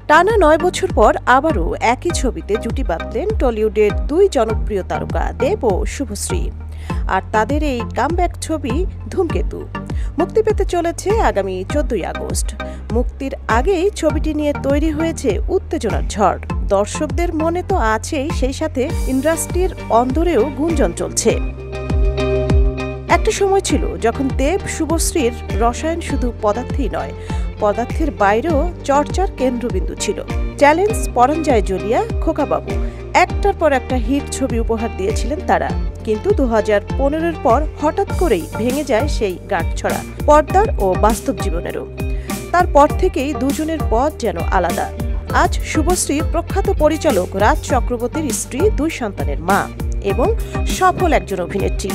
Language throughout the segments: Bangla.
টানা ৯ বছর পর আবারও একই ছবিতে জুটি বাঁধলেন টলিউডের দুই জনপ্রিয় তারকা দেব ও শুভশ্রী। আর তাদের এই কামব্যাক ছবি ধূমকেতু মুক্তি পেতে চলেছে আগামী ১৪ই আগস্ট। মুক্তির আগেই ছবিটি নিয়ে তৈরি হয়েছে উত্তেজনার ঝড়। দর্শকদের মনে তো আছেই, সেই সাথে ইন্ডাস্ট্রির অন্দরেও গুঞ্জন চলছে। একটা সময় ছিল যখন দেব শুভশ্রীর রসায়ন শুধু পদার্থেই নয়, পদার্থের বাইরেও চর্চার কেন্দ্রবিন্দু ছিল। চ্যালেঞ্জ, পরাণ যায় জ্বলিয়া, খোকাবাবু, একটার পর একটা হিট ছবি উপহার দিয়েছিলেন তারা। কিন্তু ২০১৫-এর পর হঠাৎ করেই ভেঙে যায় সেই গাঁটছড়া, পর্দার ও বাস্তব জীবনেরও। তারপর থেকেই দুজনের পথ যেন আলাদা। আজ শুভশ্রী প্রখ্যাত পরিচালক রাজ চক্রবর্তীর স্ত্রী, ২ সন্তানের মা এবং সফল একজন অভিনেত্রী।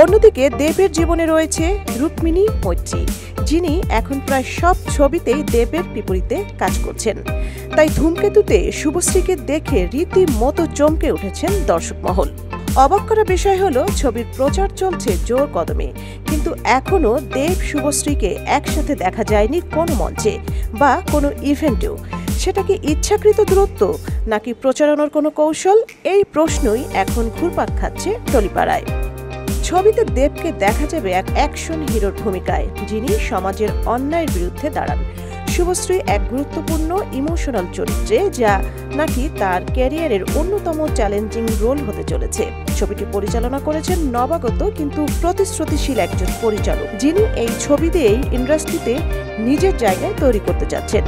অন্যদিকে দেবের জীবনে রয়েছে রুক্মিণী মৈত্রী, যিনি এখন প্রায় সব ছবিতেই দেবের বিপরীতে কাজ করছেন। তাই ধূমকেতুতে শুভশ্রীকে দেখে রীতিমতো চমকে উঠেছেন দর্শক মহল। অবাক করা বিষয় হলো, ছবির প্রচার চলছে জোর কদমে, কিন্তু এখনো দেব শুভশ্রীকে একসাথে দেখা যায়নি কোনো মঞ্চে বা কোনো ইভেন্টেও। সেটা কি ইচ্ছাকৃত দূরত্ব নাকি প্রচারণার কোনো কৌশল? এই প্রশ্নই এখন ঘুরপাক খাচ্ছে টলিপাড়ায়। ছবিতে দেবকে দেখা যাবে এক অ্যাকশন হিরোর ভূমিকায়, যিনি সমাজের অন্যায়ের বিরুদ্ধে দাঁড়ান। শুভশ্রী এক গুরুত্বপূর্ণ ইমোশনাল চরিত্রে, যা নাকি তার ক্যারিয়ারের অন্যতম চ্যালেঞ্জিং রোল হতে চলেছে। ছবিটি পরিচালনা করেছেন নবাগত কিন্তু প্রতিশ্রুতিশীল একজন পরিচালক, যিনি এই ছবি দিয়েই ইন্ডাস্ট্রিতে নিজের জায়গায় তৈরি করতে যাচ্ছেন।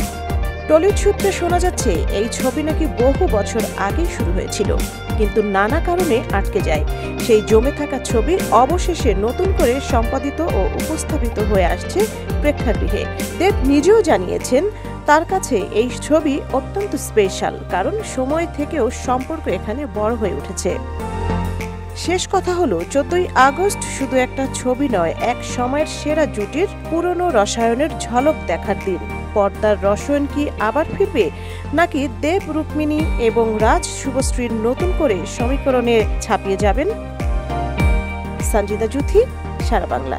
টলিউড সূত্রে শোনা যাচ্ছে, এই ছবি নাকি বহু বছর আগেই শুরু হয়েছিল, কিন্তু নানা কারণে আটকে যায়। সেই জমে থাকা ছবি অবশেষে নতুন করে সম্পাদিত ও উপস্থাপিত হয়ে আসছে প্রেক্ষাগৃহে। দেব নিজেও জানিয়েছেন, তার কাছে এই ছবি অত্যন্ত স্পেশাল, কারণ সময় থেকেও সম্পর্ক এখানে বড় হয়ে উঠেছে। শেষ কথা হলো, ১৪ই আগস্ট শুধু একটা ছবি নয়, এক সময়ের সেরা জুটির পুরনো রসায়নের ঝলক দেখার দিন। পর্দার রসায়ন কি আবার ফিরবে, নাকি দেব রুক্মিণী এবং রাজ শুভশ্রীর নতুন করে সমীকরণে ছাপিয়ে যাবেন? সঞ্জিদা জুথি, সারা বাংলা।